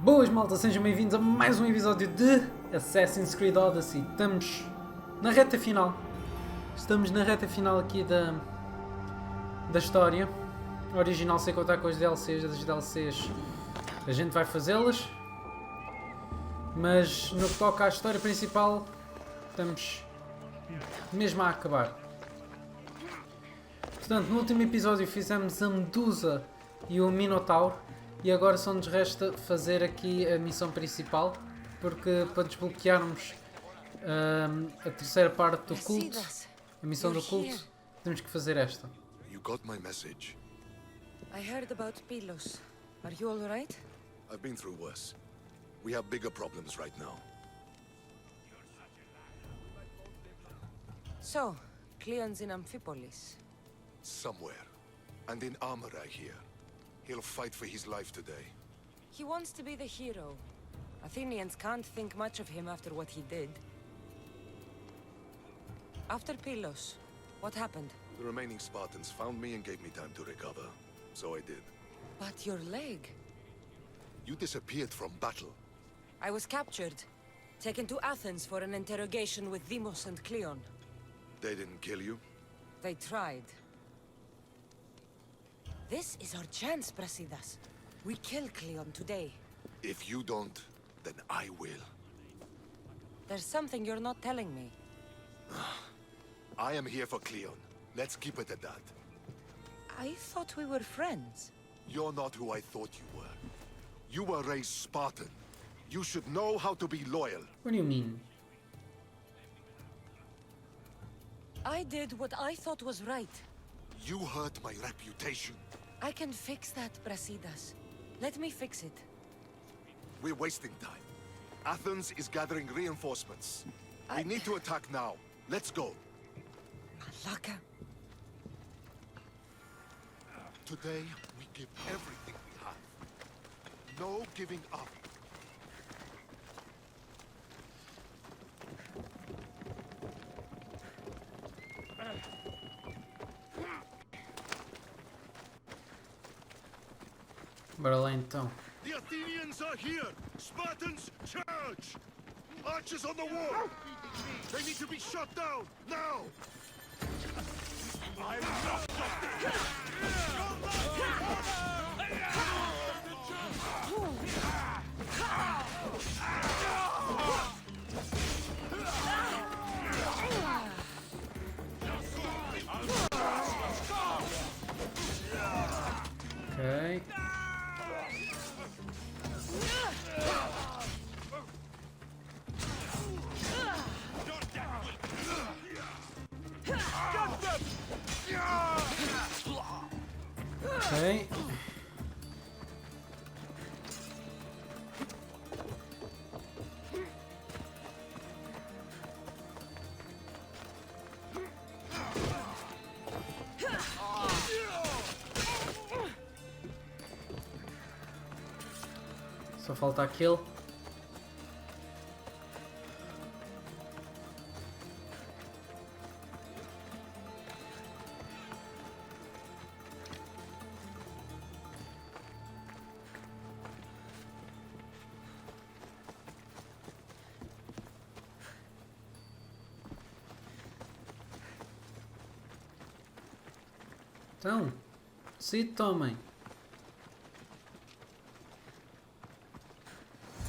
Boas malta, sejam bem-vindos a mais um episódio de Assassíns Creed Odyssey. Estamos na reta final. Estamos na reta final aqui da história. A original sem contar com as DLCs. As DLCs a gente vai fazê-las. Mas no que toca à história principal, estamos mesmo a acabar. Portanto, no último episódio fizemos a Medusa e o Minotauro. E agora só nos resta fazer aqui a missão principal, porque para desbloquearmos a terceira parte do culto, a missão do culto, temos que fazer esta. You got my message. I heard about Pylos. Are you all right? I've been through worse. We have bigger problems right now. So, Cleon's in Amphipolis. Somewhere. And in armor, I hear. He'll fight for his life today. He wants to be the hero. Athenians can't think much of him after what he did. After Pylos, what happened? The remaining Spartans found me and gave me time to recover. So I did. But your leg? You disappeared from battle. I was captured. Taken to Athens for an interrogation with Deimos and Cleon. They didn't kill you? They tried. This is our chance, Brasidas. We kill Cleon today. If you don't, then I will. There's something you're not telling me. I am here for Cleon. Let's keep it at that. I thought we were friends. You're not who I thought you were. You were raised Spartan. You should know how to be loyal. What do you mean? I did what I thought was right. You hurt my reputation. I can fix that, Brasidas. Let me fix it. We're wasting time. Athens is gathering reinforcements. We need to attack now. Let's go. Malaka. Today, we give everything we have. No giving up. Bora lá então. The Athenians are here! Spartans, charge! Archers on the wall! They need to be shot down, now! I'm not Ok. Ok. Só falta aquele. Então, se tomem.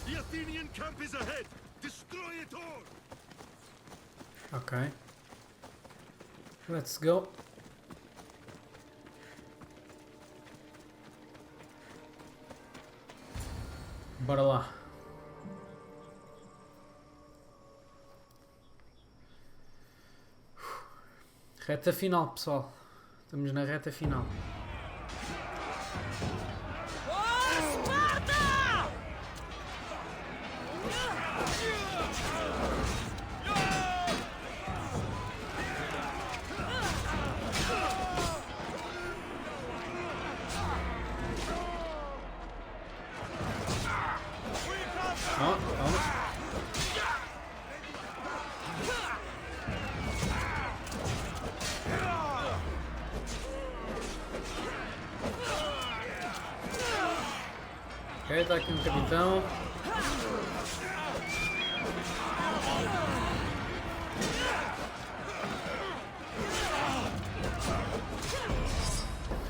The Athenian camp is ahead! Destroy it all! Ok. Let's go. Bora lá. Reta final, pessoal. Estamos na reta final. Ok, está aqui um capitão.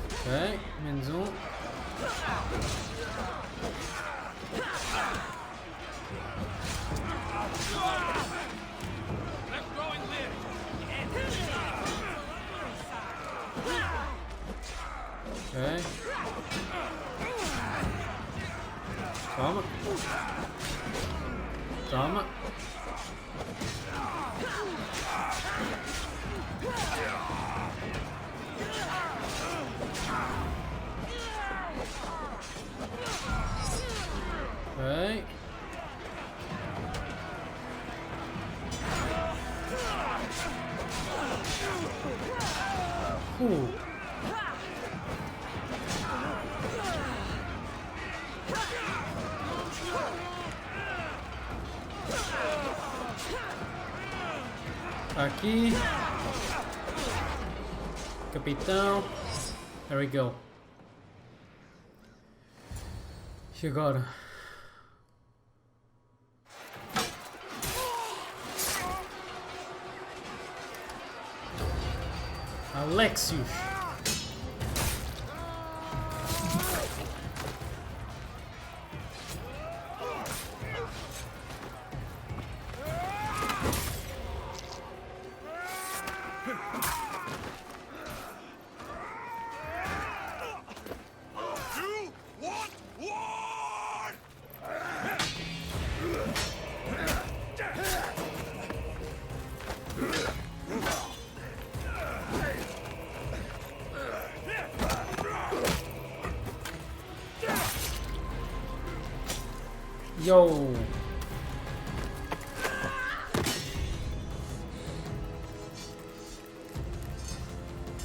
Ok, menos um. Ok. Toma. Toma. Ok. Aqui. Capitão. There we go. E agora? Alexios. You want war? Yo.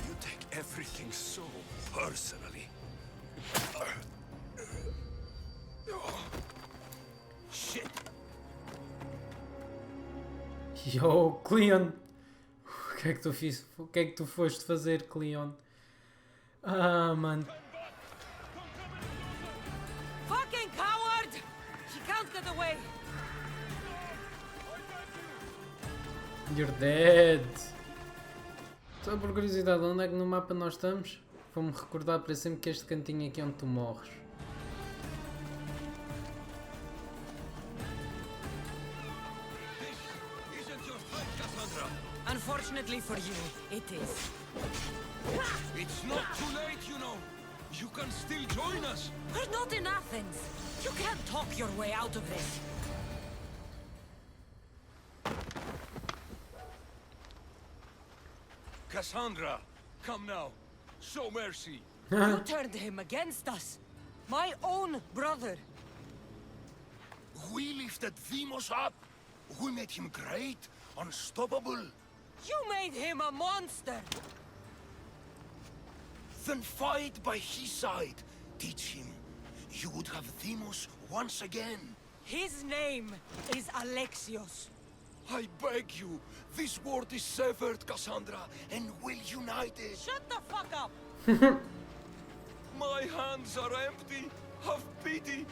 You take everything so personally. Shit. Yo, Cleon. O que é que tu fiz? O que é que tu foste fazer, Cleon? Ah, mano. Fucking coward! She can't get away! You're dead. Só por curiosidade, onde é que no mapa nós estamos? Vou-me recordar para sempre que este cantinho aqui é onde tu morres. Isn't your fight, Cassandra? Unfortunately for you, it is. It's not too late, you know. You can still join us. We're not in Athens! You can't talk your way out of this! Cassandra, come now. Show mercy. You turned him against us! My own brother! We lifted Demos up. We made him great, unstoppable. You made him a monster! Then fight by his side. Teach him. You would have Demos once again. His name is Alexios. I beg you. This world is severed, Cassandra, and will unite it. Shut the fuck up! My hands are empty. Have pity.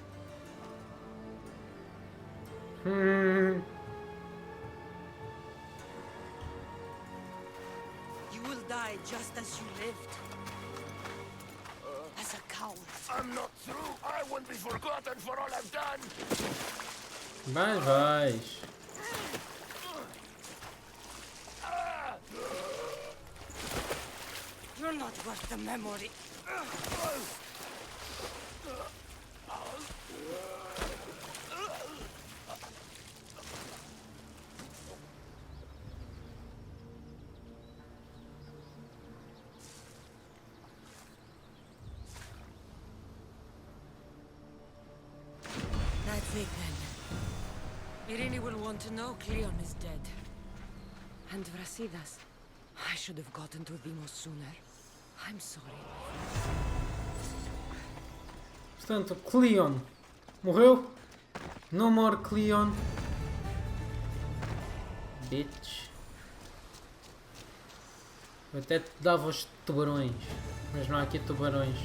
You will die just as you lived. As a coward. I'm not through. I won't be forgotten for all I've done. Vais. You're not worth the memory. That's it then. Irini will want to know Cleon is dead. And Vrasidas. I should have gotten to Demos sooner. I'm sorry. Portanto, Cleon morreu. No more Cleon. Bitch. Eu até te dava os tubarões. Mas não há aqui tubarões.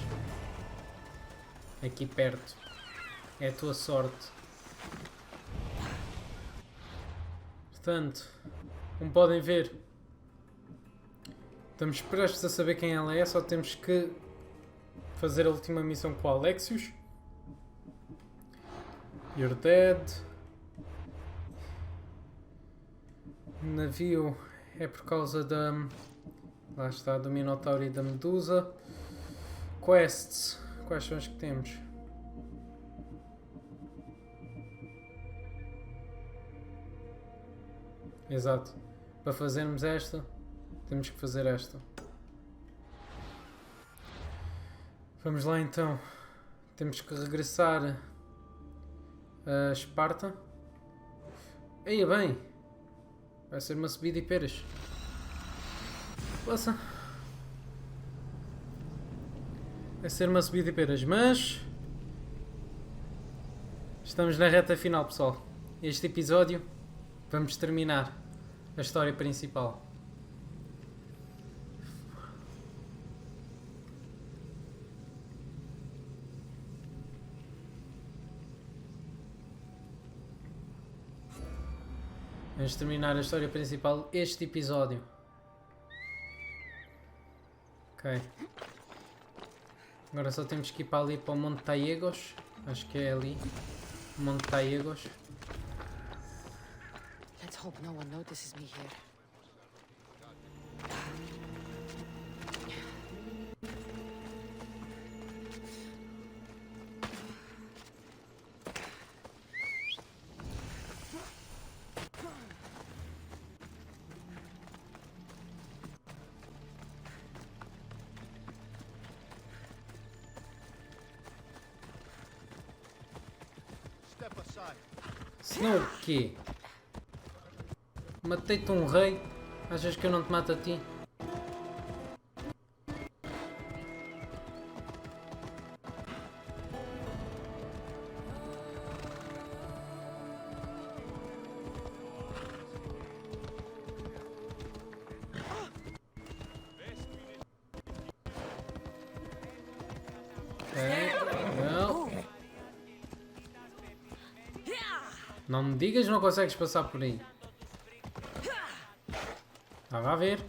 Aqui perto. É a tua sorte. Portanto, como podem ver, estamos prestes a saber quem ela é, só temos que fazer a última missão com o Alexios. You're dead. O navio é por causa da... Lá está, do Minotauro e da Medusa. Quests. Quais são as que temos? Exato. Para fazermos esta, temos que fazer esta. Vamos lá então. Temos que regressar a Esparta. Aí bem. Vai ser uma subida e peras. Poxa. Vai ser uma subida e peras, mas... Estamos na reta final, pessoal. Este episódio vamos terminar a história principal. Vamos terminar a história principal este episódio. Ok. Agora só temos que ir para ali para o Monte Taiegos. Acho que é ali. Monte Taiegos. Let's hope no one notices me here. Step aside. Senão o quê? Matei-te um rei. Achas que eu não te mato a ti? Não. Não me digas que não consegues passar por aí. Estava a ver.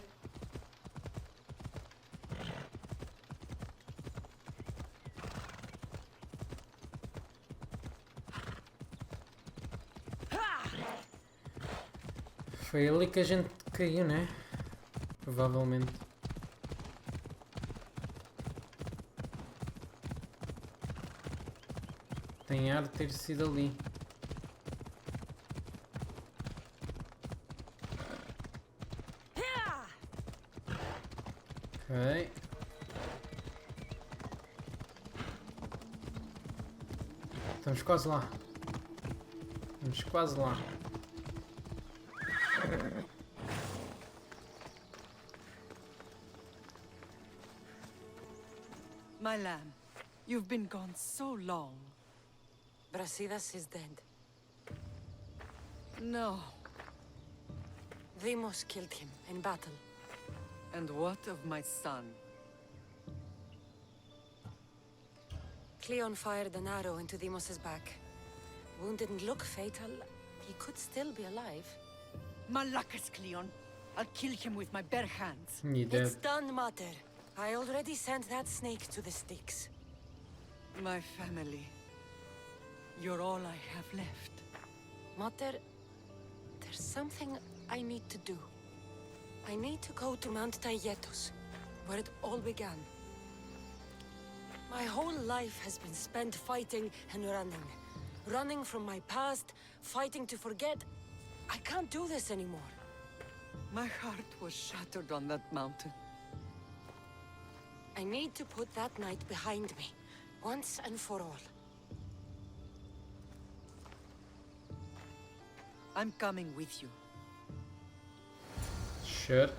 Foi ali que a gente caiu, né? Provavelmente. Tem ar de ter sido ali. Ok. Estamos quase lá. Estamos quase lá. My lamb, you've been gone so long. Brasidas is dead. No. Deimos killed him in battle. And what of my son? Cleon fired an arrow into Deimos' back. Wound didn't look fatal. He could still be alive. Malakas, Cleon. I'll kill him with my bare hands. You dead. It's done, Mater. I already sent that snake to the sticks. My family. You're all I have left. Mater, there's something I need to do. I need to go to Mount Taygetos, where it all began. My whole life has been spent fighting and running. Running from my past, fighting to forget. I can't do this anymore. My heart was shattered on that mountain. I need to put that night behind me, once and for all. I'm coming with you. Sure.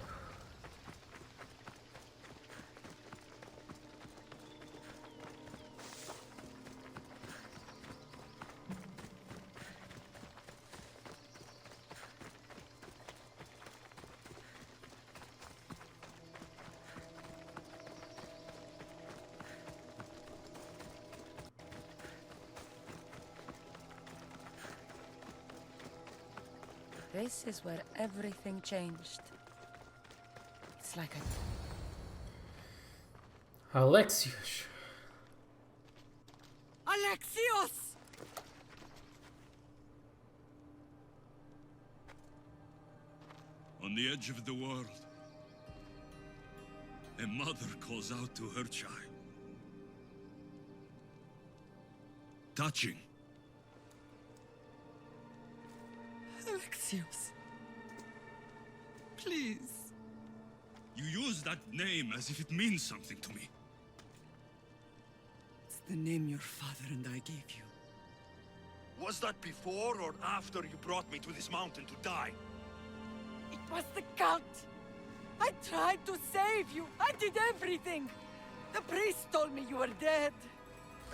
This is where everything changed. It's like a... Alexios. Alexios! On the edge of the world, a mother calls out to her child. Touching. Alexios. Please. You use that name as if it means something to me. It's the name your father and I gave you. Was that before or after you brought me to this mountain to die? It was the Count. I tried to save you. I did everything. The priest told me you were dead.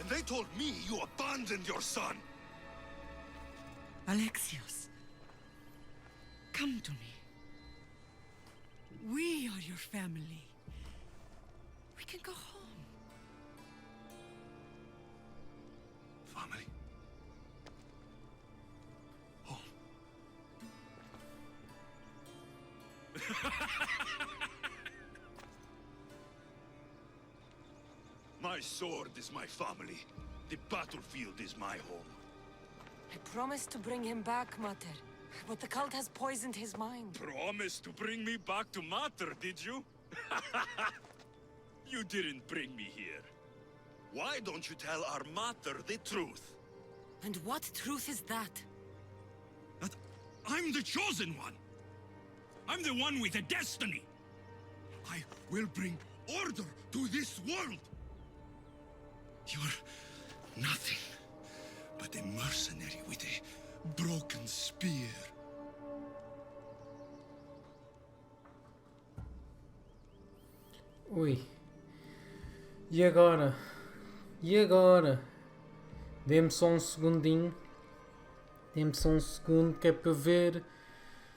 And they told me you abandoned your son. Alexios. Come to me. We are your family. We can go home. Family. Home. My sword is my family. The battlefield is my home. I promised to bring him back, Mater. But the cult has poisoned his mind. Promised to bring me back to Mater, did you? You didn't bring me here. Why don't you tell our Mater the truth? And what truth is that? That I'm the chosen one. I'm the one with a destiny. I will bring order to this world. You're nothing but a mercenary with a broken spear. Ui. E agora? E agora? Dê-me só um segundinho. Dê-me só um segundo que é para ver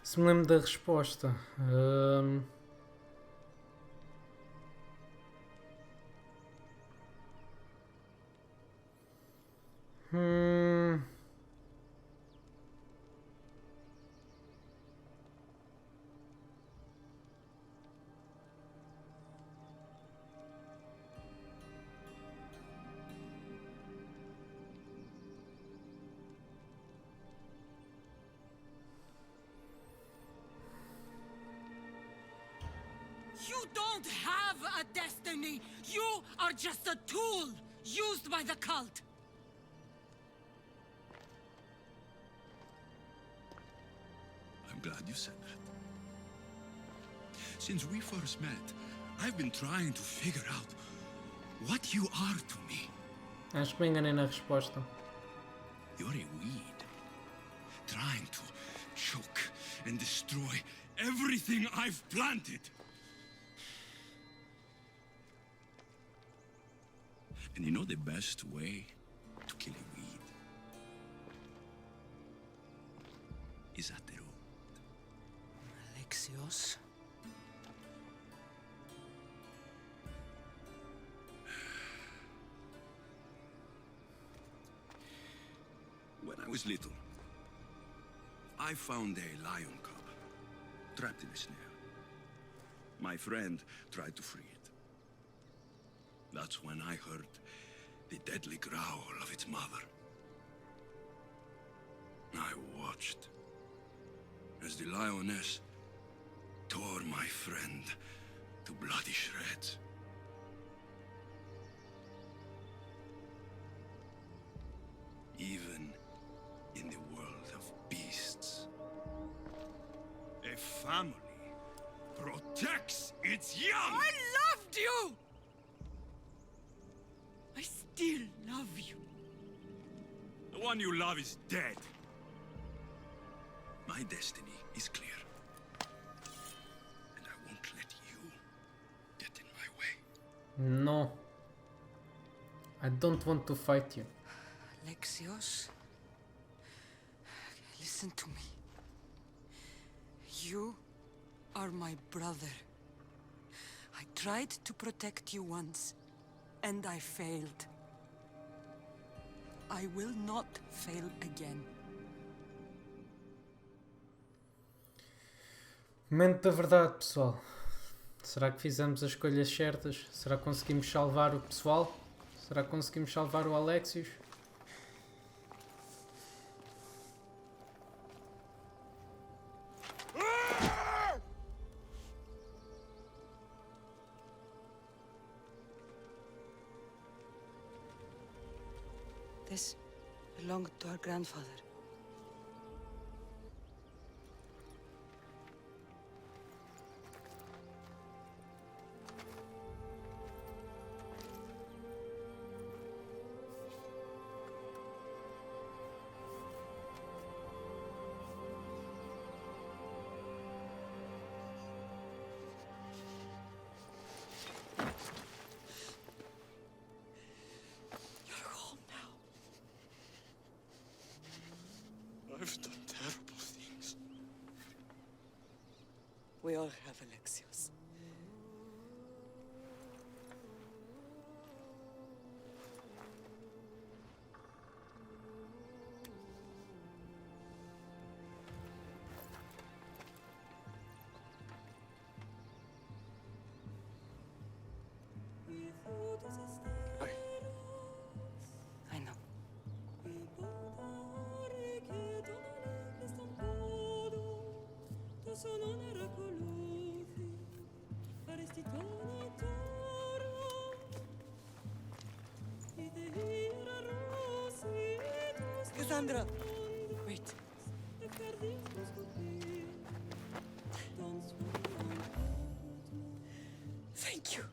se me lembro da resposta. You don't have a destiny! You are just a tool used by the cult! I'm glad you said that. Since we first met, I've been trying to figure out what you are to me. Acho que me enganei na resposta. You're a weed, trying to choke and destroy everything I've planted. And you know the best way to kill a weed is at the root. Alexios? When I was little, I found a lion cub trapped in a snare. My friend tried to free it. That's when I heard the deadly growl of its mother. I watched as the lioness tore my friend to bloody shreds. Even in the world of beasts, a family protects its young! I loved you! I still love you. The one you love is dead. My destiny is clear. And I won't let you get in my way. No. I don't want to fight you. Alexios? Listen to me. You are my brother. I tried to protect you once, and I failed. I will not fail again. Momento da verdade, pessoal. Será que fizemos as escolhas certas? Será que conseguimos salvar o pessoal? Será que conseguimos salvar o Alexios? This belonged to our grandfather. I've done terrible things. We all have, Alexios. I know. Cassandra! Wait. Thank you.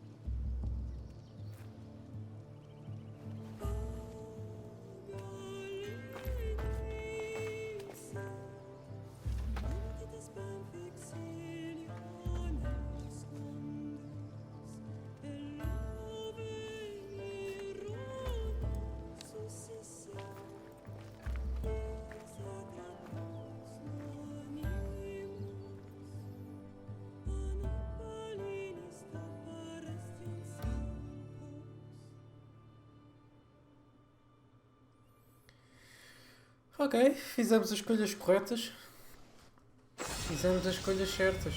Ok, fizemos as escolhas corretas. Fizemos as escolhas certas.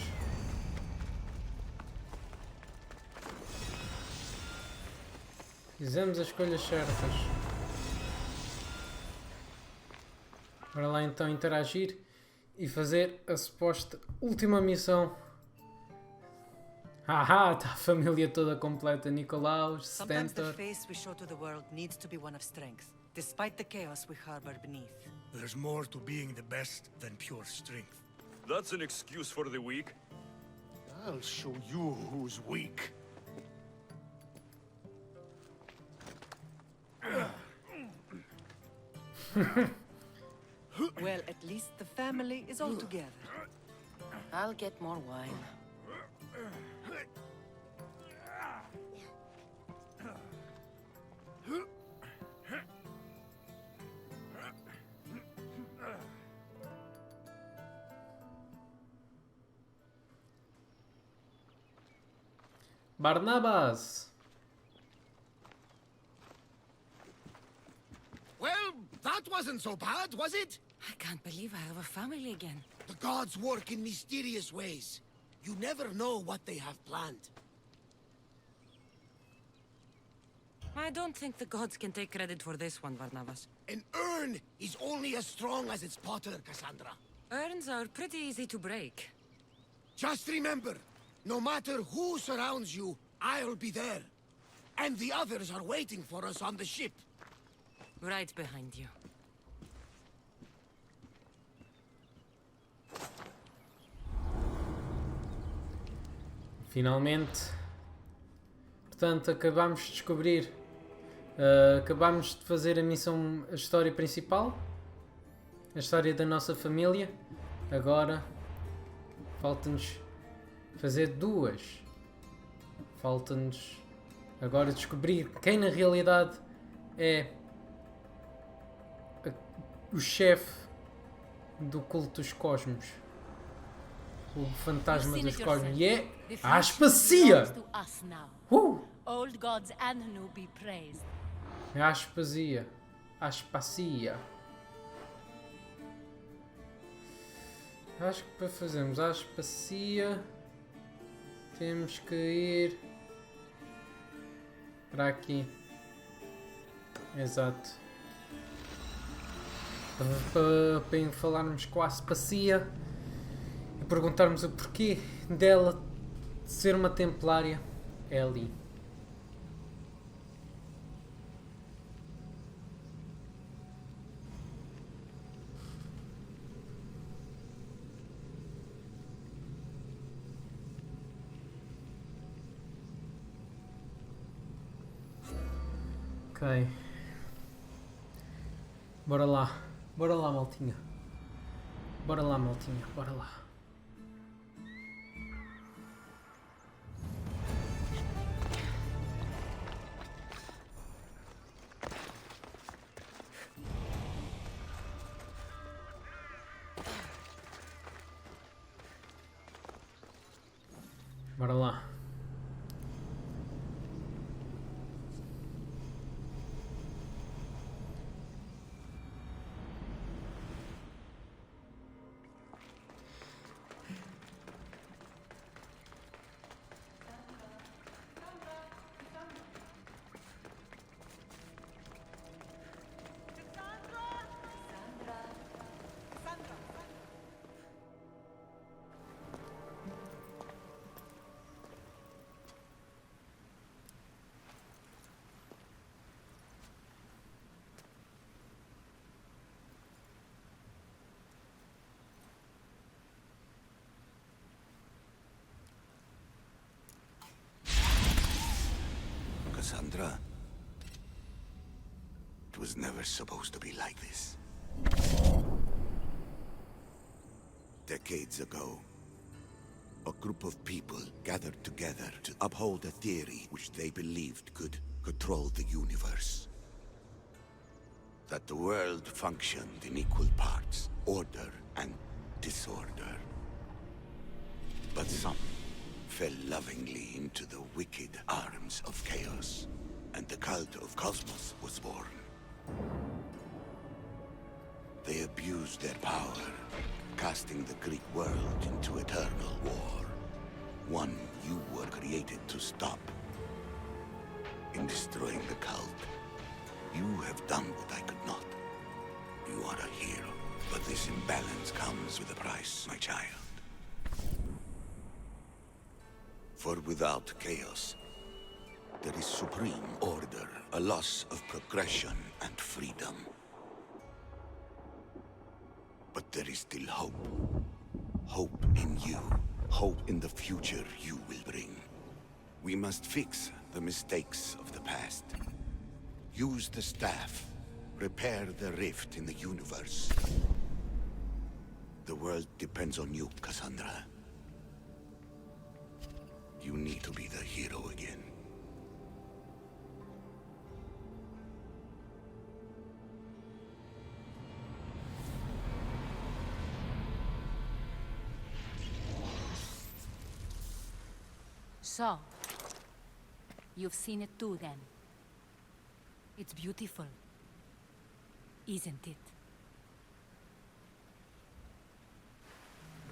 Fizemos as escolhas certas. Bora lá então interagir e fazer a suposta última missão. Haha, está a família toda completa. Nicolaus, Sometimes the Stentor. face we show to the world needs to be one of strength, despite the chaos we harbor beneath. There's more to being the best than pure strength. That's an excuse for the weak. I'll show you who's weak. Well, at least the family is all together. I'll get more wine. Barnabas. Well, that wasn't so bad, was it? I can't believe I have a family again. The gods work in mysterious ways. You never know what they have planned. I don't think the gods can take credit for this one, Barnabas. An urn is only as strong as its potter, Cassandra. Urns are pretty easy to break. Just remember, no matter who surrounds you, I'll be there. And the others are waiting for us on the ship. Right behind you. Finalmente. Portanto, acabámos de descobrir. Acabámos de fazer a missão, a história principal. A história da nossa família. Agora falta-nos fazer duas. Falta-nos agora descobrir quem na realidade é o chefe do culto dos cosmos. O fantasma dos cosmos. E é a Aspasia! Old gods and new be praised. É a Aspasia. Aspasia. Acho que para fazermos a Aspasia temos que ir para aqui. Exato. Para falarmos com a Aspasia e perguntarmos o porquê dela ser uma templária. É ali. Ok. Bora lá. Bora lá, maltinha. Bora lá, maltinha. Bora lá. Bora lá. Cassandra, it was never supposed to be like this. Decades ago, a group of people gathered together to uphold a theory which they believed could control the universe. That the world functioned in equal parts, order and disorder. But some fell lovingly into the wicked arms of chaos, and the cult of Cosmos was born. They abused their power, casting the Greek world into eternal war. One you were created to stop. In destroying the cult, you have done what I could not. You are a hero, but this imbalance comes with a price, my child. For without chaos, there is supreme order, a loss of progression and freedom. But there is still hope. Hope in you. Hope in the future you will bring. We must fix the mistakes of the past. Use the staff. Repair the rift in the universe. The world depends on you, Cassandra. You need to be the hero again. So, you've seen it too then. It's beautiful, isn't it?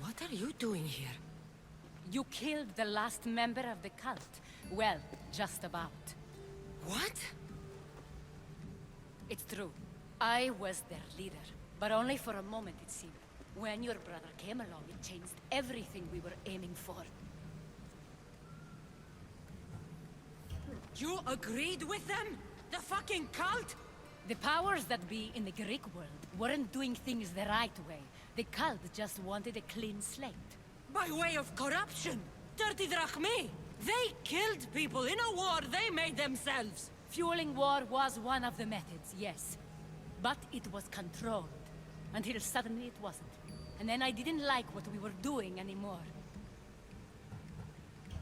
What are you doing here? You killed the last member of the cult. Well, just about. What? It's true. I was their leader, but only for a moment it seemed. When your brother came along, it changed everything we were aiming for. You agreed with them? The fucking cult? The powers that be in the Greek world weren't doing things the right way. The cult just wanted a clean slate. By way of corruption? Dirty drachmi? They killed people in a war they made themselves. Fueling war was one of the methods, yes. But it was controlled. Until suddenly it wasn't. And then I didn't like what we were doing anymore.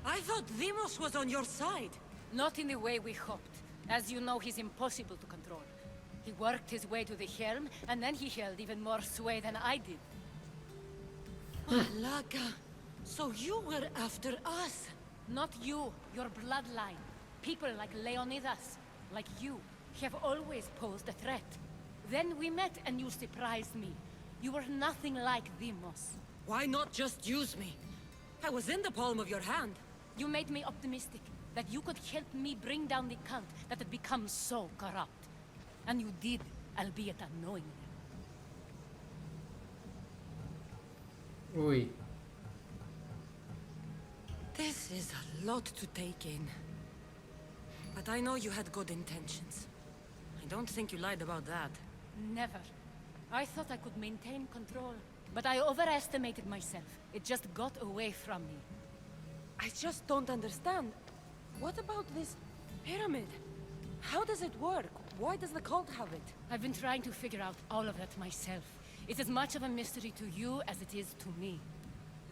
I thought Deimos was on your side. Not in the way we hoped. As you know, he's impossible to control. He worked his way to the helm, and then he held even more sway than I did. Malaga. So you were after us? Not you, your bloodline. People like Leonidas, like you, have always posed a threat. Then we met and you surprised me. You were nothing like Deimos. Why not just use me? I was in the palm of your hand. You made me optimistic that you could help me bring down the cult that had become so corrupt. And you did, albeit unknowingly. Ui. This is a lot to take in. But I know you had good intentions. I don't think you lied about that. Never. I thought I could maintain control, but I overestimated myself. It just got away from me. I just don't understand. What about this pyramid? How does it work? Why does the cult have it? I've been trying to figure out all of that myself. It's as much of a mystery to you as it is to me.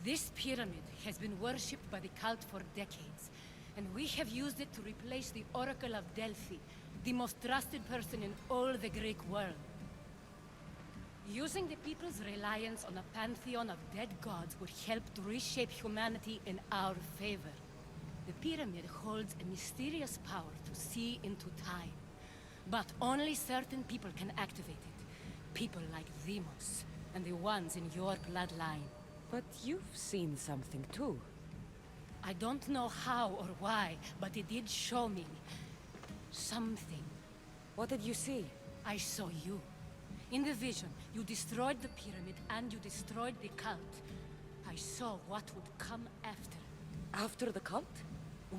This pyramid has been worshipped by the cult for decades, and we have used it to replace the Oracle of Delphi, the most trusted person in all the Greek world. Using the people's reliance on a pantheon of dead gods would help to reshape humanity in our favor. The pyramid holds a mysterious power to see into time, but only certain people can activate it. People like Deimos, and the ones in your bloodline. But you've seen something too. I don't know how or why, but it did show me something. What did you see? I saw you. In the vision, you destroyed the pyramid and you destroyed the cult. I saw what would come after. After the cult?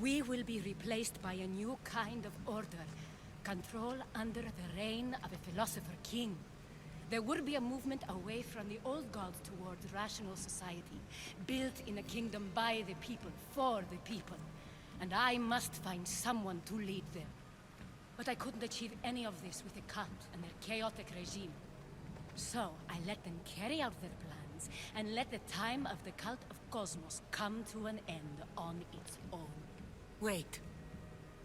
We will be replaced by a new kind of order. Control under the reign of a philosopher king. There would be a movement away from the old gods towards rational society, built in a kingdom by the people, for the people. And I must find someone to lead them. But I couldn't achieve any of this with the cult and their chaotic regime. So I let them carry out their plans, and let the time of the cult of Cosmos come to an end on its own. Wait.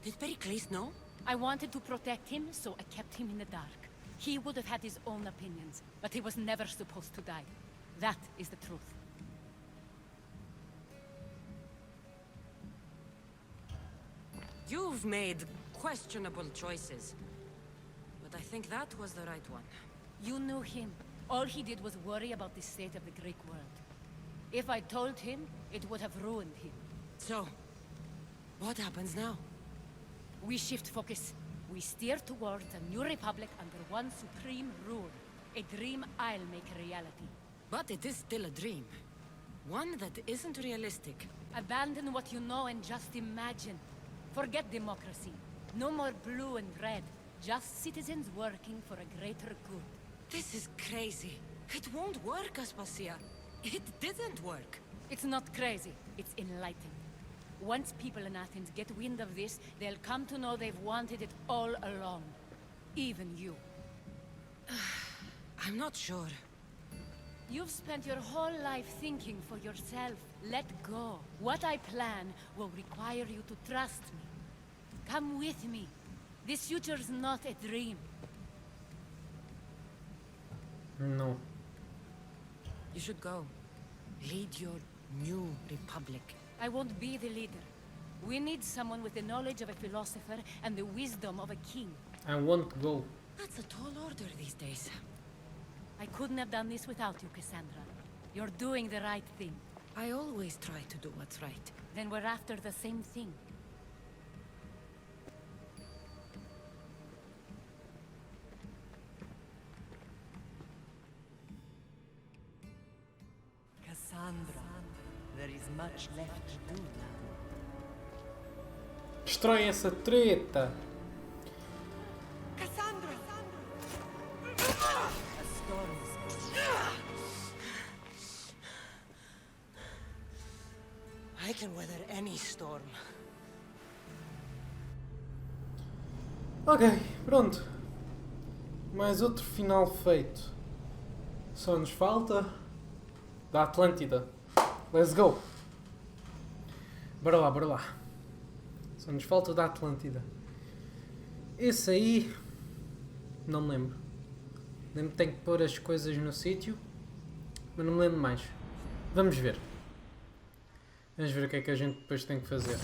Did Pericles know? I wanted to protect him, so I kept him in the dark. He would have had his own opinions, but he was never supposed to die. That is the truth. You've made questionable choices. But I think that was the right one. You knew him. All he did was worry about the state of the Greek world. If I told him, it would have ruined him. So, what happens now? We shift focus. We steer towards a new republic under one supreme rule. A dream I'll make a reality. But it is still a dream. One that isn't realistic. Abandon what you know and just imagine. Forget democracy. No more blue and red. Just citizens working for a greater good. This is crazy. It won't work, Aspasia. It didn't work. It's not crazy. It's enlightened. Once people in Athens get wind of this, they'll come to know they've wanted it all along. Even you. I'm not sure. You've spent your whole life thinking for yourself. Let go. What I plan will require you to trust me. Come with me. This future's not a dream. No. You should go. Lead your new republic. I won't be the leader. We need someone with the knowledge of a philosopher and the wisdom of a king. I won't go. That's a tall order these days. I couldn't have done this without you, Cassandra. You're doing the right thing. I always try to do what's right. Then we're after the same thing. Cassandra, there is much left to do now. Destrói essa treta. Cassandra! A storm is coming. I can weather any storm. Ok, pronto. Mais outro final feito. Só nos falta da Atlântida. Let's go. Bora lá, bora lá. Só nos falta da Atlântida. Esse aí... Não me lembro. Lembro que tenho que pôr as coisas no sítio. Mas não me lembro mais. Vamos ver. Vamos ver o que é que a gente depois tem que fazer.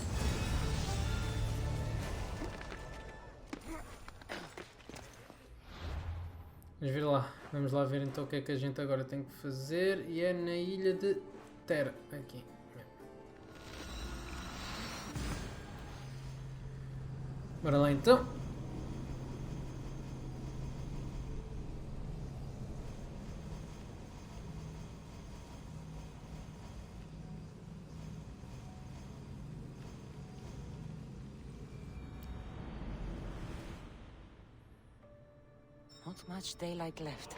Vamos ver lá. Vamos lá ver então o que é que a gente agora tem que fazer. E é na ilha de Terra. Aqui. Bora lá então. Not much daylight left.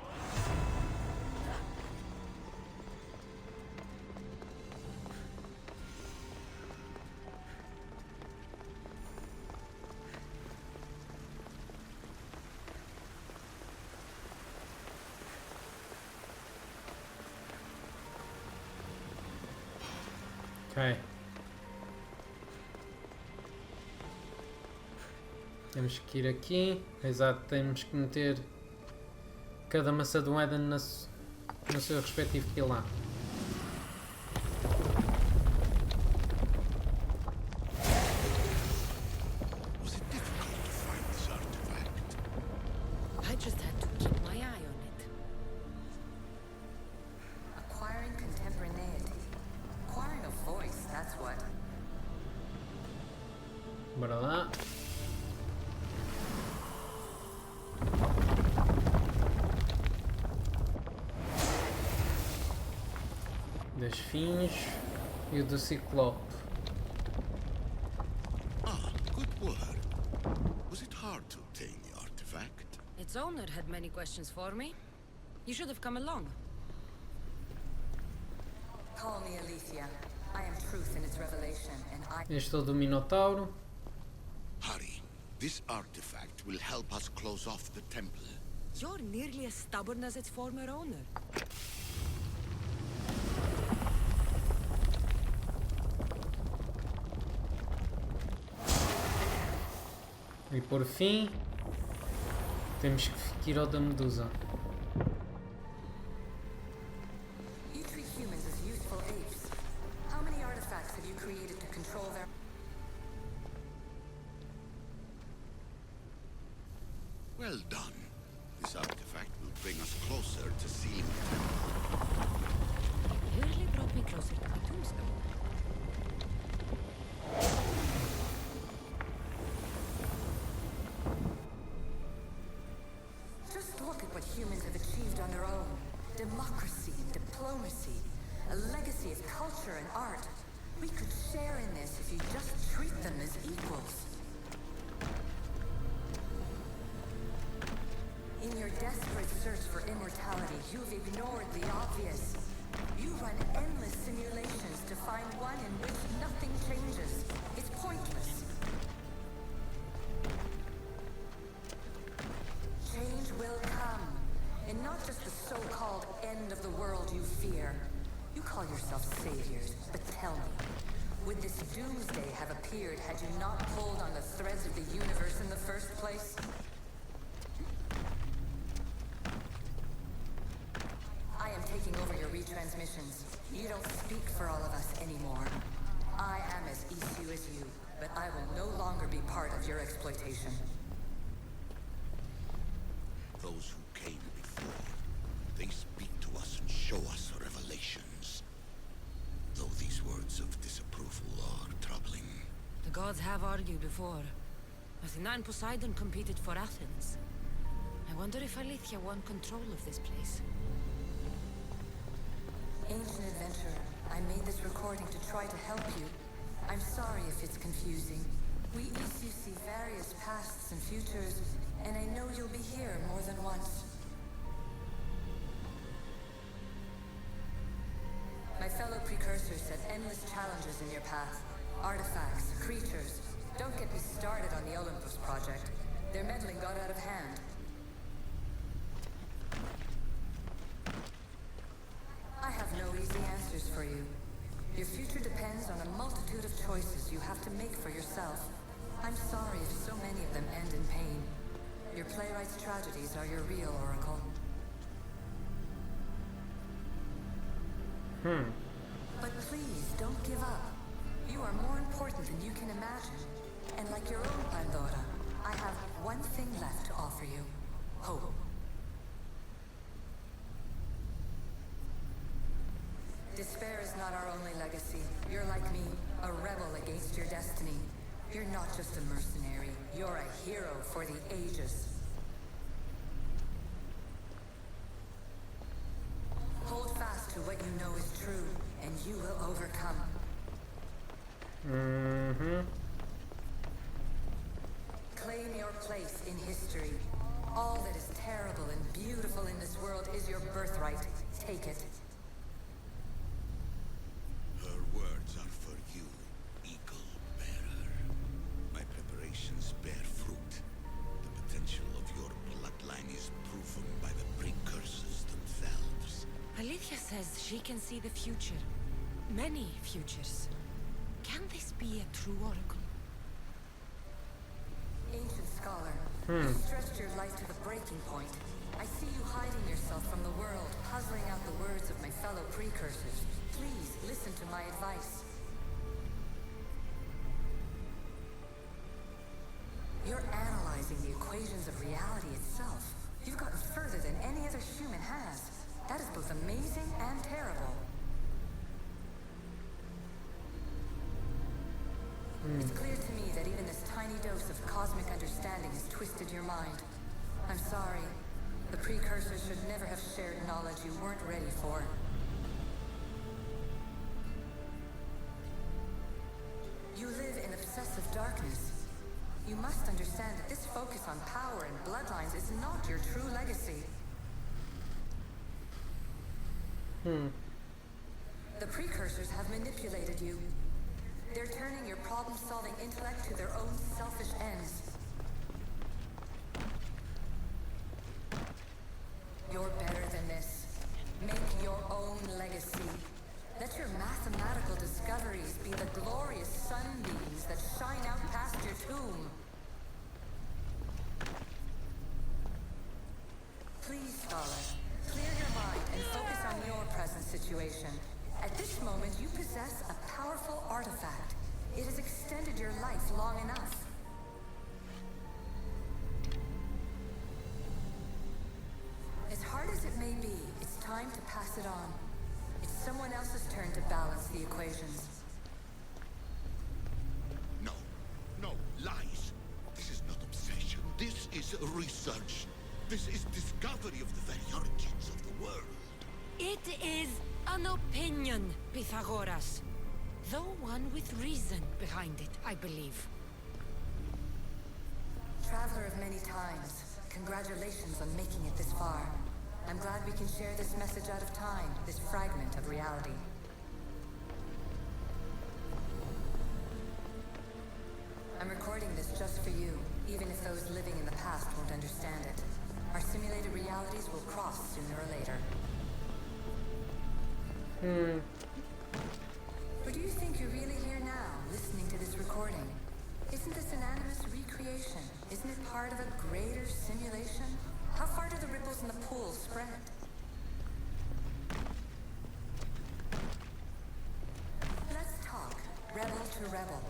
Ok. Temos que ir aqui. Exato, temos que meter cada maçã do Éden no seu respectivo pilar. Was it difficult to find this artifact? I just had to keep my eye on it. Acquiring contemporaneity. Acquiring a voice, that's what. Bora lá. Das fins e o do Ciclope. Ah, good word. Was it hard to obtain the artifact? Its owner had many questions for me. You should have come along. Call me Alexios. I am truth in its revelation, and I... Este é o do Minotauro. Hurry. This artifact will help us close off the temple. You're nearly as stubborn as its former owner. E por fim, temos que ir ao da Medusa. You treat humans as useful apes. How many artifacts have you created to control their... Well done. This artifact will bring us closer to sealing the temple. You really brought me closer to the tombstone. Just look at what humans have achieved on their own. Democracy and diplomacy. A legacy of culture and art. We could share in this if you just treat them as equals. In your desperate search for immortality, you've ignored the obvious. You run endless simulations to find one in which nothing changes. It's pointless. Change will come, and not just the so-called end of the world you fear. You call yourselves saviors, but tell me, would this doomsday have appeared had you not pulled on the threads of the universe in the first place? I am taking over your retransmissions. You don't speak for all of us anymore. I am as issue as you, but I will no longer be part of your exploitation. Those who came before, they speak to us and show us revelations. Though these words of disapproval are troubling. The gods have argued before. Athena and Poseidon competed for Athens. I wonder if Aletheia won control of this place. Ancient adventurer, I made this recording to try to help you. I'm sorry if it's confusing. We issue see various pasts and futures, and I know you'll be here more than once. My fellow precursors set endless challenges in your path. Artifacts, creatures. Don't get me started on the Olympus project. Their meddling got out of hand. I have no easy answers for you. Your future depends on a multitude of choices you have to make for yourself. I'm sorry if so many of them end in pain. Your playwright's tragedies are your real oracle. But please, don't give up. You are more important than you can imagine. And like your own Pandora, I have one thing left to offer you. Hope. Despair is not our only legacy. You're like me, a rebel against your destiny. You're not just a mercenary, you're a hero for the ages. Hold fast to what you know is true, and you will overcome. Claim your place in history. All that is terrible and beautiful in this world is your birthright. Take it. Her words are for you, eagle bearer. My preparations bear fruit. The potential of your bloodline is proven by the precursors themselves. Alexios says she can see the future. Many futures. Can this be a true oracle? Ancient scholar, you stretched your life to the breaking point. I see you hiding yourself from the world, puzzling out the words of my fellow precursors. Please listen to my advice. You're analyzing the equations of reality itself. You've gotten further than any other human has. That is both amazing and terrible. It's clear to me that even this tiny dose of cosmic understanding has twisted your mind. I'm sorry. The precursors should never have shared knowledge you weren't ready for. You live in obsessive darkness. You must understand that this focus on power and bloodlines is not your true legacy. The precursors have manipulated you. They're turning your problem-solving intellect to their own selfish ends. You're better than this. Make your own legacy. Let your mathematical discoveries be the glorious sunbeams that shine out past your tomb. Please, scholar, clear your mind and focus on your present situation. At this moment, you possess a powerful artifact. It has extended your life long enough. As hard as it may be, it's time to pass it on. It's someone else's turn to balance the equations. No, no, lies. This is not obsession. This is research. This is discovery of the very origins of the world. It is an opinion, Pythagoras. Though one with reason behind it, I believe. Traveler of many times, congratulations on making it this far. I'm glad we can share this message out of time, this fragment of reality. I'm recording this just for you, even if those living in the past won't understand it. Our simulated realities will cross sooner or later. Or do you think you're really here now, listening to this recording? Isn't this an animus recreation? Isn't it part of a greater simulation? How far do the ripples in the pool spread? Let's talk, rebel to rebel.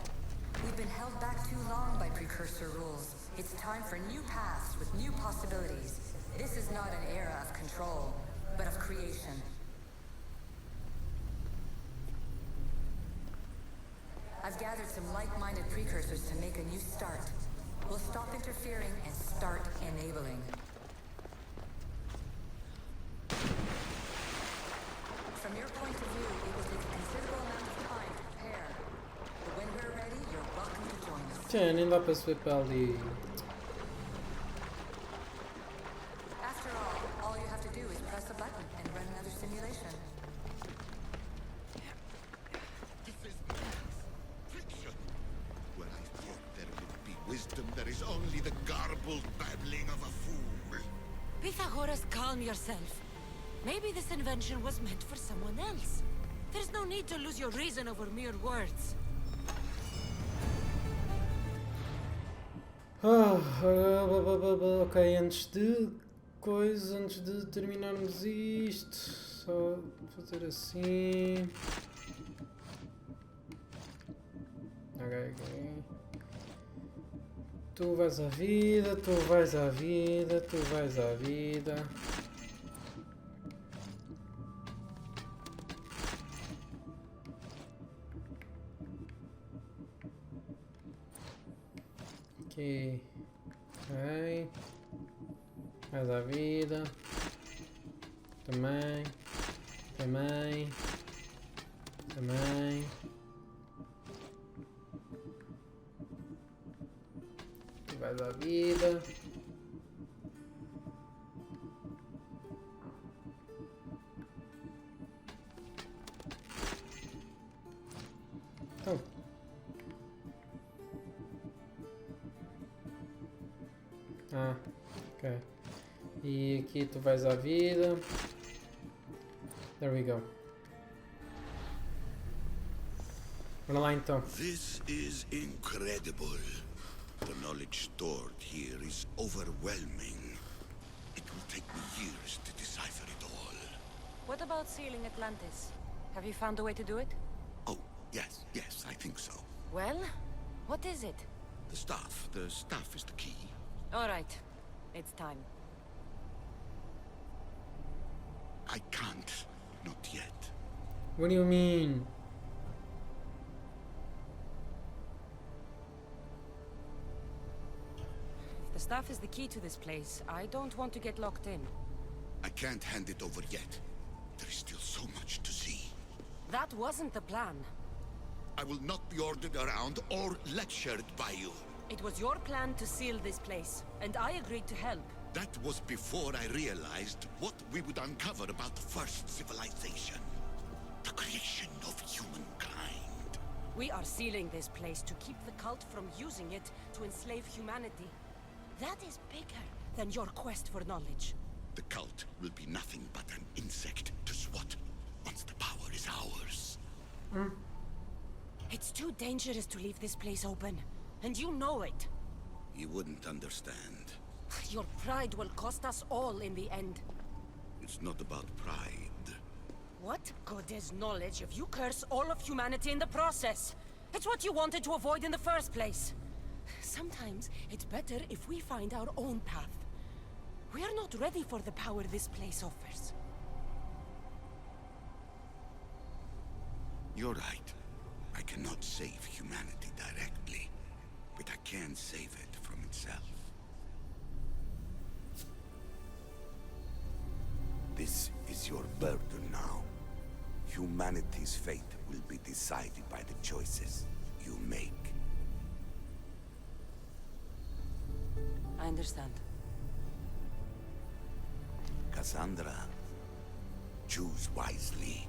We've been held back too long by precursor rules. It's time for new paths with new possibilities. This is not an era of control, but of creation. I've gathered some like-minded precursors to make a new start. We'll stop interfering and start enabling. From your point of view, it will take a considerable amount of time to prepare. But when we're ready, you're welcome to join us. Sim, nem dá para subir para ali. After all you have to do is press a button and run another simulation. This is fiction. Where I thought there would be wisdom, there is only the garbled babbling of a fool. Pythagoras, calm yourself. Maybe this invention was meant for someone else. There's no need to lose your reason over mere words. Ok, antes de terminarmos isto, só fazer assim. Ok. Tu vais à vida, tu vais à vida, tu vais à vida. Aqui. Ok. Mais à vida. Também. Também. Também. Aqui vais à vida. Então. Ah, ok. E aqui tu vais à vida. There we go. Bora lá então. This is incredible. The knowledge stored here is overwhelming. It will take me years to decipher it all. What about sealing Atlantis? Have you found a way to do it? Oh, yes, I think so. Well, what is it? The staff is the key. All right, it's time. I can't, not yet. What do you mean? If the staff is the key to this place, I don't want to get locked in. I can't hand it over yet. There is still so much to see. That wasn't the plan. I will not be ordered around or lectured by you. It was your plan to seal this place, and I agreed to help. That was before I realized what we would uncover about the first civilization. The creation of humankind. We are sealing this place to keep the cult from using it to enslave humanity. That is bigger than your quest for knowledge. The cult will be nothing but an insect to swat once the power is ours. It's too dangerous to leave this place open, and you know it. You wouldn't understand. Your pride will cost us all in the end. It's not about pride. What good is knowledge if you curse all of humanity in the process? It's what you wanted to avoid in the first place. Sometimes it's better if we find our own path. We are not ready for the power this place offers. You're right. I cannot save humanity directly, but I can save it from itself. This is your burden now. Humanity's fate will be decided by the choices you make. I understand. Cassandra, choose wisely.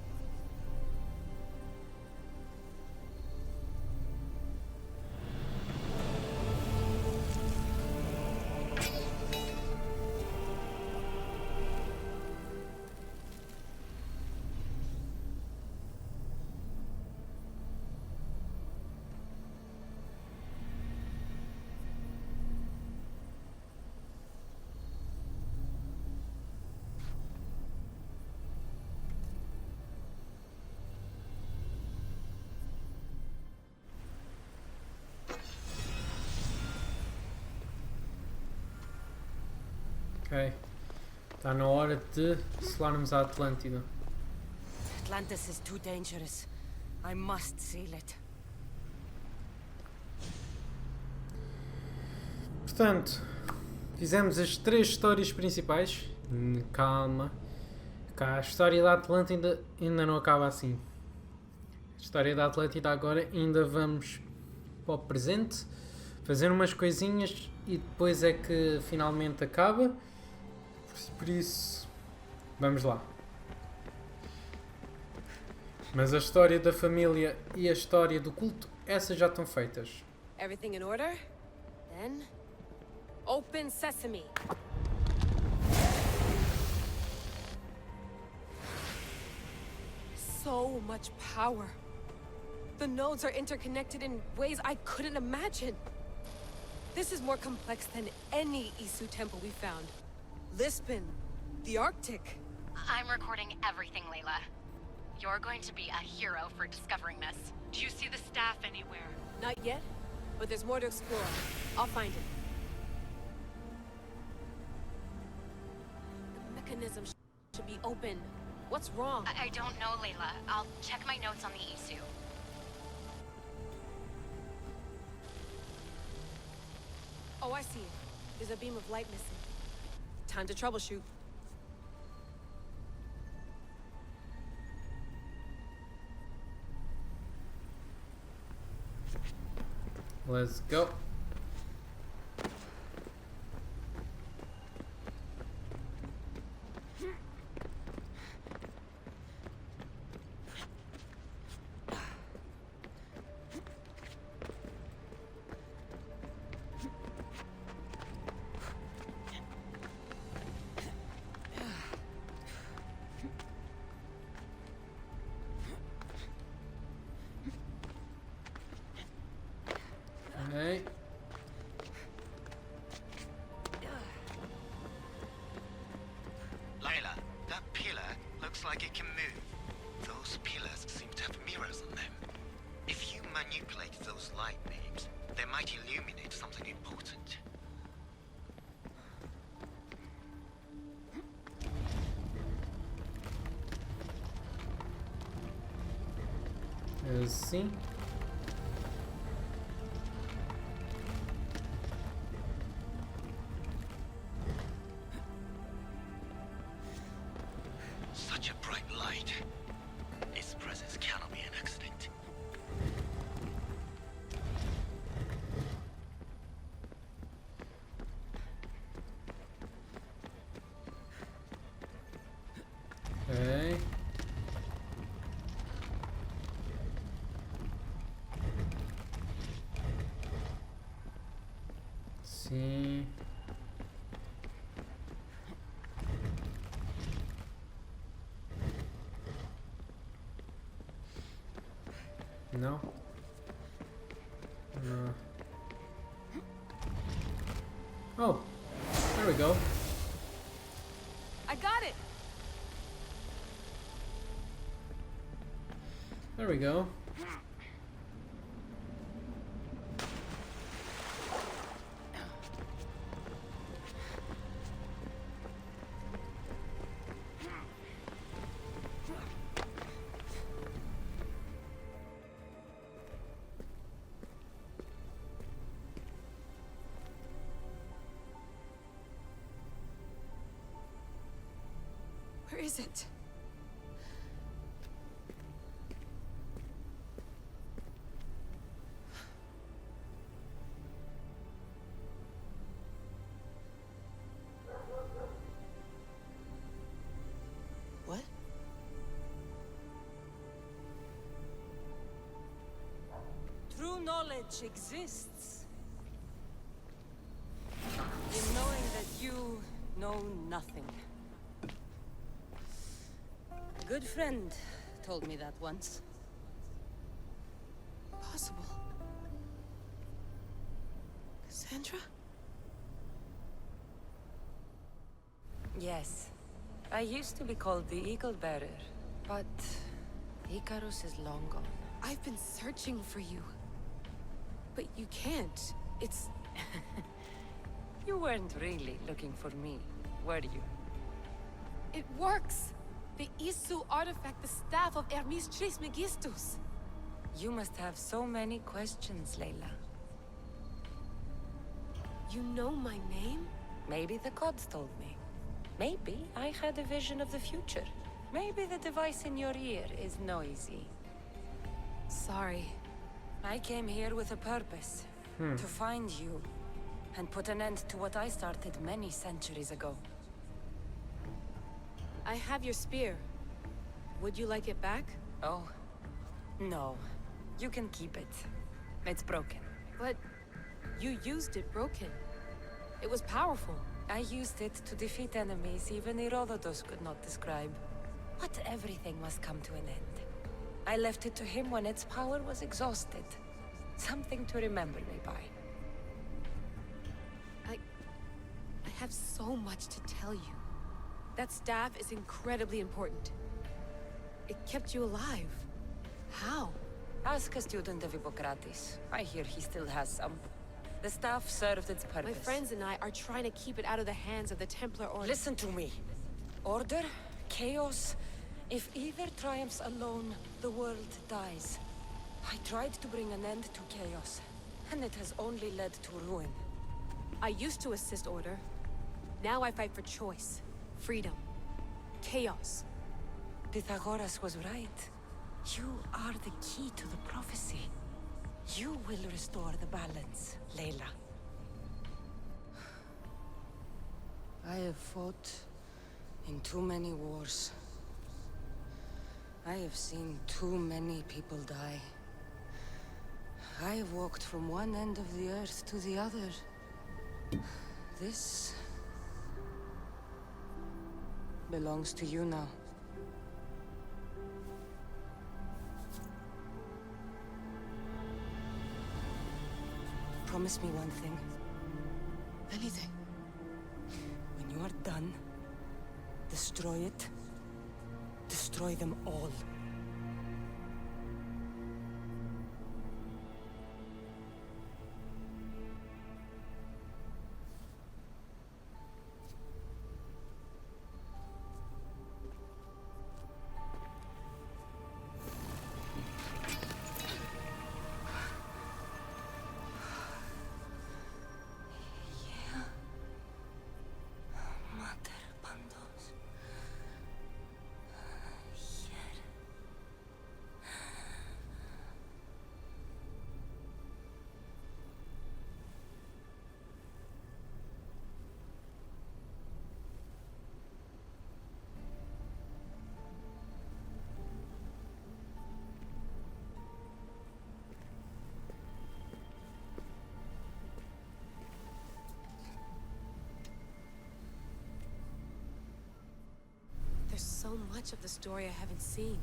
Ok. Está na hora de selarmos a Atlântida. Atlantis is too dangerous. I must seal it. Portanto, fizemos as 3 histórias principais. Calma. Cá, a história da Atlântida ainda não acaba assim. A história da Atlântida agora ainda vamos para o presente, fazer umas coisinhas e depois é que finalmente acaba. Por isso, vamos lá. Mas a história da família e a história do culto, essas já estão feitas. Everything in order? Then, open sesame. So much power. The nodes are interconnected in ways I couldn't imagine. This is more complex than any Isu temple we found. Lisbon, the Arctic. I'm recording everything, Layla. You're going to be a hero for discovering this. Do you see the staff anywhere? Not yet, but there's more to explore. I'll find it. The mechanism should be open. What's wrong? I don't know, Layla. I'll check my notes on the Isu. Oh, I see it. There's a beam of light missing. Time to troubleshoot. Let's go. Okay. Layla, that pillar looks like it can move. Those pillars seem to have mirrors on them. If you manipulate those light beams, they might illuminate something important. Assim. Such a bright light. Its presence cannot be an accident. Okay. Sim. No. No. Oh, there we go. I got it! There we go. Where is it? What? True knowledge exists. In knowing that you know nothing. A good friend told me that once. Possible. Cassandra? Yes. I used to be called the Eagle Bearer, but Icarus is long gone. I've been searching for you. But you can't. It's... You weren't really looking for me, were you? It works! The Isu artifact, the staff of Hermes Trismegistus. You must have so many questions, Layla. You know my name? Maybe the gods told me. Maybe I had a vision of the future. Maybe the device in your ear is noisy. Sorry. I came here with a purpose. To find you. And put an end to what I started many centuries ago. I have your spear. Would you like it back? Oh. No. You can keep it. It's broken. But you used it broken. It was powerful. I used it to defeat enemies even Herodotus could not describe. But everything must come to an end. I left it to him when its power was exhausted. Something to remember me by. I have so much to tell you. That staff is incredibly important. It kept you alive. How? Ask a student of Hippocrates. I hear he still has some. The staff served its purpose. My friends and I are trying to keep it out of the hands of the Templar Order. Listen to me. Order, chaos. If either triumphs alone, the world dies. I tried to bring an end to chaos, and it has only led to ruin. I used to assist order. Now I fight for choice, freedom, chaos. Pythagoras was right. You are the key to the prophecy. You will restore the balance, Layla. I have fought in too many wars. I have seen too many people die. I have walked from one end of the earth to the other. This belongs to you now. Promise me one thing. Anything. When you are done, destroy it. Destroy them all. There's so much of the story I haven't seen.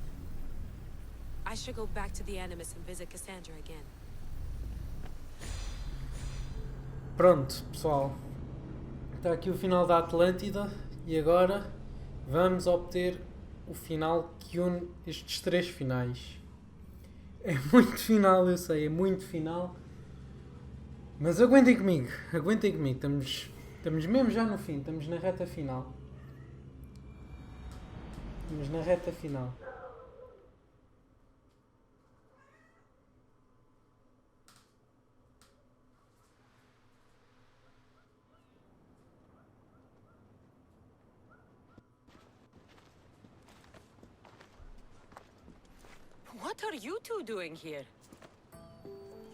I should go back to the Animus and visit Cassandra again. Pronto, pessoal. Está aqui o final da Atlântida e agora vamos obter o final que une estes três finais. É muito final, eu sei, é muito final. Mas aguentem comigo, estamos mesmo já no fim, estamos na reta final. Estamos na reta final. What are you two doing here?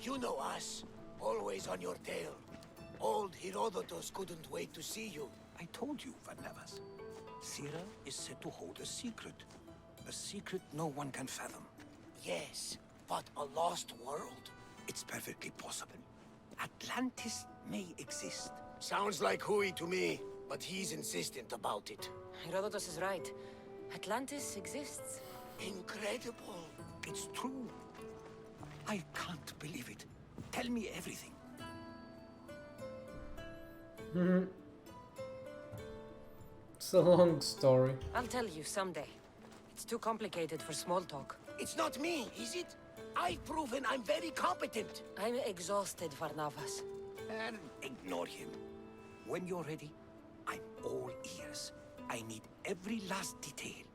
You know us. Always on your tail. Old Herodotus couldn't wait to see you. I told you, Varnavas. Sira is said to hold a secret. A secret no one can fathom. Yes, but a lost world? It's perfectly possible. Atlantis may exist. Sounds like Hui to me, but he's insistent about it. Herodotus is right. Atlantis exists. Incredible. It's true. I can't believe it. Tell me everything. It's a long story. I'll tell you someday. It's too complicated for small talk. It's not me, is it? I've proven I'm very competent. I'm exhausted, Varnavas. And ignore him. When you're ready, I'm all ears. I need every last detail.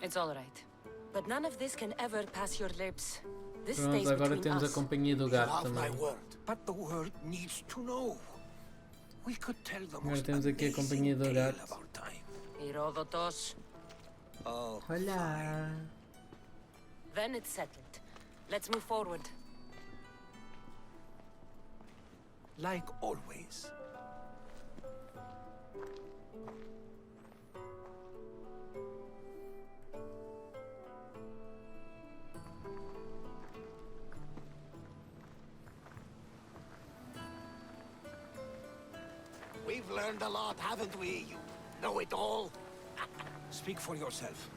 It's all right. But none of this can ever pass your lips. This Pronto, stays agora between temos a us. companhia do gato Have my também. word. But the world needs to know. We could tell the Agora most temos aqui a companhia amazing do tale gato. of our time. Herodotus. Oh, Olá. Then it's settled. Let's move forward. like always. We've learned a lot, haven't we? You know it all. Speak for yourself.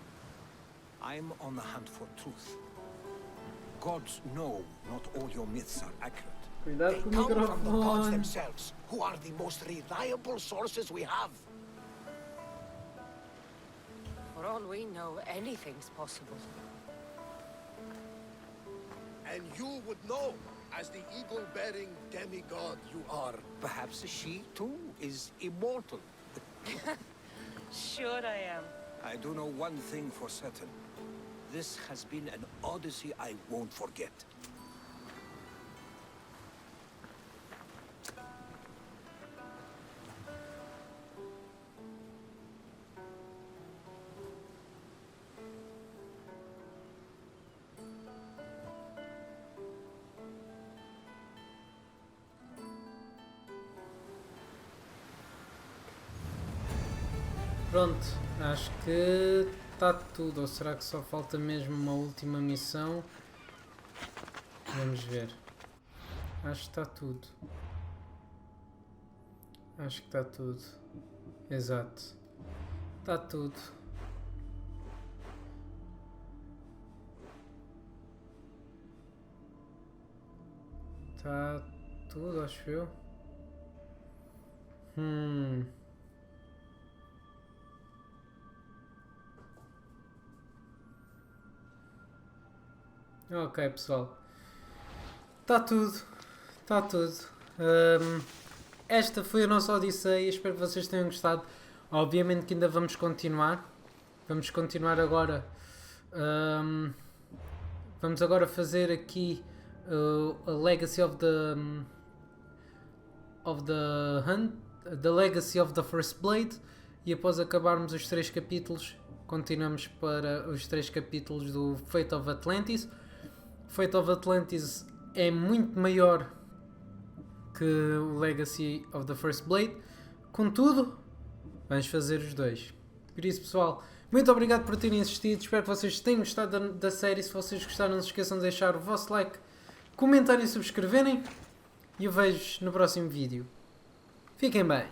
I'm on the hunt for truth. Gods know not all your myths are accurate. They come from the gods themselves, who are the most reliable sources we have. For all we know, anything's possible. And you would know, as the eagle-bearing demigod you are. Perhaps she, too, is immortal. Sure I am. I do know one thing for certain. This has been an odyssey I won't forget. Pronto, acho que está tudo. Ou será que só falta mesmo uma última missão? Vamos ver. Acho que está tudo. Acho que está tudo. Exato. Está tudo. Está tudo, acho eu. Ok, pessoal. Está tudo. Está tudo. Esta foi a nossa Odisseia. Espero que vocês tenham gostado. Obviamente que ainda vamos continuar. Vamos continuar agora. Vamos agora fazer aqui a Legacy of the Hunt, the Legacy of the First Blade, e após acabarmos os 3 capítulos, continuamos para os 3 capítulos do Fate of Atlantis. Fate of Atlantis é muito maior que o Legacy of the First Blade, contudo, vamos fazer os dois. Por isso, pessoal, muito obrigado por terem assistido, espero que vocês tenham gostado da série. Se vocês gostaram, não se esqueçam de deixar o vosso like, comentarem e subscreverem, e eu vejo no próximo vídeo. Fiquem bem.